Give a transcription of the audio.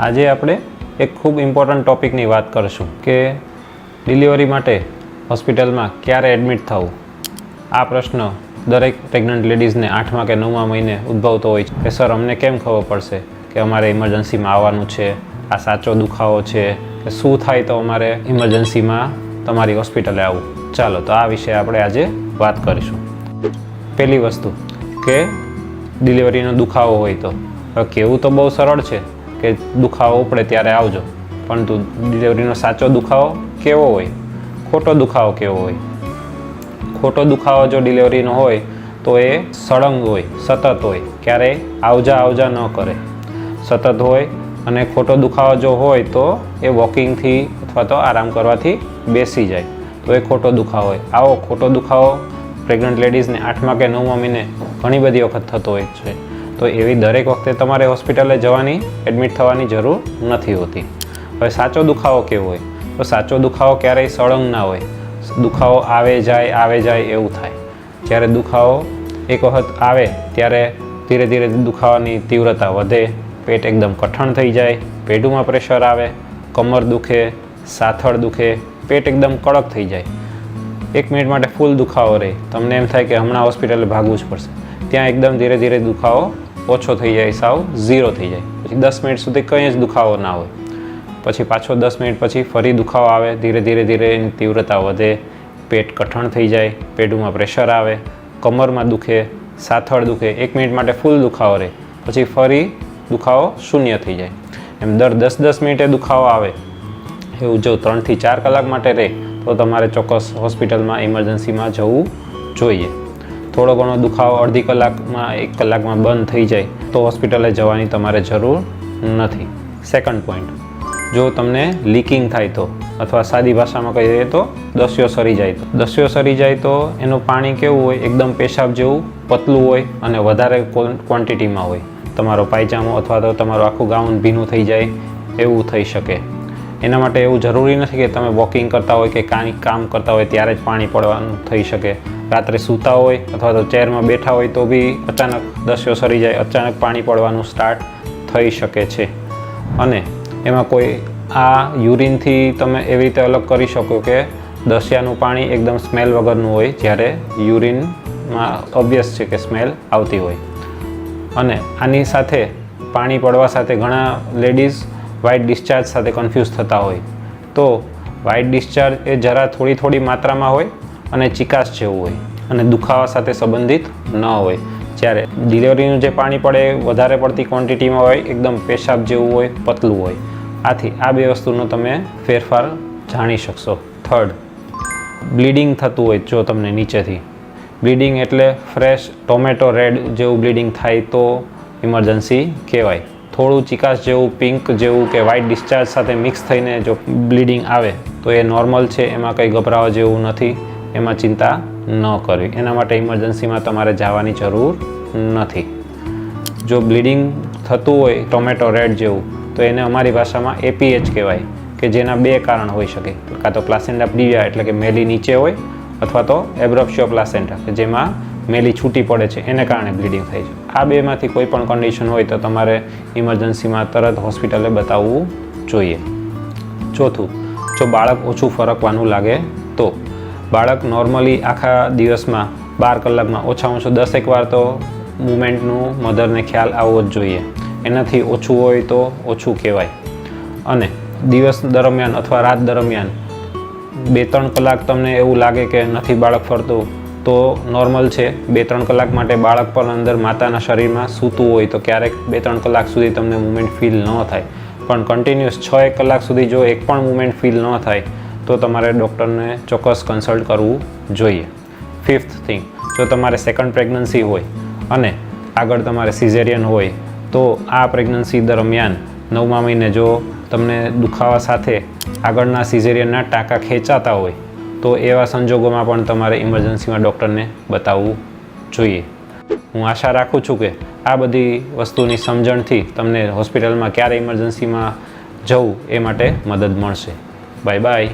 આજે આપણે એક ખૂબ ઇમ્પોર્ટન્ટ ટૉપિકની વાત કરીશું કે ડિલિવરી માટે હોસ્પિટલમાં ક્યારે એડમિટ થવું. આ પ્રશ્ન દરેક પ્રેગ્નન્ટ લેડીઝને 8મા કે 9મા મહિને ઉદ્ભવતો હોય છે કે સર અમને કેમ ખબર પડશે કે અમારે ઇમરજન્સીમાં આવવાનું છે, આ સાચો દુખાવો છે કે શું થાય તો અમારે ઇમરજન્સીમાં તમારી હોસ્પિટલે આવવું. ચાલો તો આ વિશે આપણે આજે વાત કરીશું. પહેલી વસ્તુ કે ડિલિવરીનો દુખાવો હોય તો હવે કહેવું તો બહુ સરળ છે કે દુખાવો ઉપડે ત્યારે આવજો, પરંતુ ડિલિવરીનો સાચો દુખાવો કેવો હોય, ખોટો દુખાવો કેવો હોય. ખોટો દુખાવો જો ડિલિવરીનો હોય તો એ સળંગ હોય, સતત હોય, ક્યારેય આવજા ન કરે, સતત હોય. અને ખોટો દુખાવો જો હોય તો એ વોકિંગથી અથવા તો આરામ કરવાથી બેસી જાય તો એ ખોટો દુખાવો હોય. આવો ખોટો દુખાવો પ્રેગ્નન્ટ લેડીઝને 8મા કે 9મા મહિને ઘણી બધી વખત થતો હોય છે. તો એવી દરેક વખતે તમારે હોસ્પિટલે જવાની, એડમિટ થવાની જરૂર નથી હોતી. હવે સાચો દુખાવો કેવો હોય તો સાચો દુખાવો ક્યારેય સળંગ ના હોય. દુખાવો આવે જાય એવું થાય. જ્યારે દુખાવો એક વખત આવે ત્યારે ધીરે ધીરે દુખાવાની તીવ્રતા વધે, પેટ એકદમ કઠણ થઈ જાય, પેટમાં પ્રેશર આવે, કમર દુખે, સાથળ દુખે, પેટ એકદમ કડક થઈ જાય. 1 મિનિટ માટે ફૂલ દુખાવો રહે, તમને એમ થાય કે હમણાં હોસ્પિટલે ભાગવું જ પડશે. ત્યાં એકદમ ધીરે ધીરે દુખાવો ઓછો થઈ જાય, સાવ 0 થઈ જાય. પછી 10 મિનિટ સુધી કંઈ જ દુખાવો ના હોય. પછી પાછો 10 મિનિટ પછી ફરી દુખાવો આવે, ધીરે ધીરે એની તીવ્રતા વધે, પેટ કઠણ થઈ જાય, પેટમાં પ્રેશર આવે, કમરમાં દુખે, સાથળ દુખે. 1 મિનિટ માટે ફૂલ દુખાવો રહે, પછી ફરી દુખાવો શૂન્ય થઈ જાય. એમ દર 10 મિનિટે દુખાવો આવે. એવું જો 3 થી 4 કલાક માટે રહે તો તમારે ચોક્કસ હોસ્પિટલમાં ઇમરજન્સીમાં જવું જોઈએ. થોડો ઘણો દુખાવો અડધી કલાકમાં 1 કલાકમાં બંધ થઈ જાય તો હોસ્પિટલે જવાની તમારે જરૂર નથી. સેકન્ડ પોઈન્ટ, જો તમને લીકિંગ થાય તો, અથવા સાદી ભાષામાં કહીએ તો દસ્યો સરી જાય તો એનું પાણી કેવું હોય, એકદમ પેશાબ જેવું પતલું હોય અને વધારે ક્વોન્ટિટીમાં હોય. તમારો પાયજામો અથવા તો તમારું આખું ગાઉન ભીનું થઈ જાય એવું થઈ શકે. એના માટે એવું જરૂરી નથી કે તમે વોકિંગ કરતા હોય કે કાંઈ કામ કરતા હોય ત્યારે જ પાણી પડવાનું થઈ શકે. રાત્રે સૂતા હોય અથવા તો ચેરમાં બેઠા હોય તો બી અચાનક દસ્યો સરી જાય, અચાનક પાણી પડવાનું સ્ટાર્ટ થઈ શકે છે. અને એમાં કોઈ આ યુરિનથી તમે એવી રીતે અલગ કરી શકો કે દસિયાનું પાણી એકદમ સ્મેલ વગરનું હોય, જ્યારે યુરિનમાં ઓબ્વિયસ છે કે સ્મેલ આવતી હોય. અને આની સાથે પાણી પડવા સાથે ઘણા લેડીઝ વ્હાઇટ ડિસ્ચાર્જ સાથે કન્ફ્યુઝ થતા હોય. તો વ્હાઇટ ડિસ્ચાર્જ એ જરા થોડી માત્રામાં હોય અને ચિકાસ જેવું હોય અને દુખાવા સાથે સંબંધિત ન હોય. જ્યારે ડિલિવરીનું જે પાણી પડે એ વધારે પડતી ક્વોન્ટિટીમાં હોય, એકદમ પેશાબ જેવું હોય, પતલું હોય. આથી આ 2 વસ્તુનો તમે ફેરફાર જાણી શકશો. થર્ડ, બ્લીડિંગ થતું હોય જો તમને નીચેથી, બ્લીડિંગ એટલે ફ્રેશ ટોમેટો રેડ જેવું બ્લીડિંગ થાય તો ઇમરજન્સી કહેવાય. થોડું ચિકાસ જેવું, પિંક જેવું કે વ્હાઇટ ડિસ્ચાર્જ સાથે મિક્સ થઈને જો બ્લીડિંગ આવે તો એ નોર્મલ છે, એમાં કંઈ ગભરાવા જેવું નથી, એમાં ચિંતા ન કરવી. એના માટે ઇમરજન્સીમાં તમારે જવાની જરૂર નથી. જો બ્લીડિંગ થતું હોય ટોમેટો રેડ જેવું તો એને અમારી ભાષામાં APH કહેવાય, કે જેના 2 કારણ હોઈ શકે. કાં તો પ્લાસેન્ટા પ્રિવિયા એટલે કે મેલી નીચે હોય, અથવા તો એબ્રોપ્શિયો પ્લાસેન્ટા કે જેમાં મેલી છૂટી પડે છે, એને કારણે બ્લીડિંગ થાય છે. આ 2માંથી કોઈ પણ કન્ડિશન હોય તો તમારે ઇમરજન્સીમાં તરત હોસ્પિટલે બતાવવું જોઈએ. ચોથું, જો બાળક ઓછું ફરકવાનું લાગે તો, બાળક નોર્મલી આખા દિવસમાં 12 કલાકમાં ઓછામાં ઓછું 10 વાર તો મૂવમેન્ટનું મધરને ખ્યાલ આવવો જ જોઈએ. એનાથી ઓછું હોય તો ઓછું કહેવાય. અને દિવસ દરમિયાન અથવા રાત દરમિયાન 2-3 કલાક તમને એવું લાગે કે નથી બાળક ફરતું તો નોર્મલ છે. 2-3 કલાક માટે બાળક પણ અંદર માતાના શરીરમાં સૂતું હોય તો ક્યારેક 2-3 કલાક સુધી તમને મૂવમેન્ટ ફીલ ન થાય. પણ કન્ટિન્યુઅસ 6-1 કલાક સુધી જો એક પણ મૂવમેન્ટ ફીલ ન થાય તો તમારે ડૉક્ટરને ચોક્કસ કન્સલ્ટ કરવું જોઈએ. ફિફ્થ થિંગ, જો તમારે સેકન્ડ પ્રેગ્નન્સી હોય અને આગળ તમારે સિઝેરિયન હોય તો આ પ્રેગ્નન્સી દરમિયાન 9મા મહિને જો તમને દુખાવા સાથે આગળના સિઝેરિયનના ટાંકા ખેંચાતા હોય તો એવા સંજોગોમાં પણ તમારે ઇમરજન્સીમાં ડૉક્ટરને બતાવવું જોઈએ. હું આશા રાખું છું કે આ બધી વસ્તુની સમજણથી તમને હોસ્પિટલમાં ક્યારે ઇમરજન્સીમાં જવું એ માટે મદદ મળશે. Bye bye.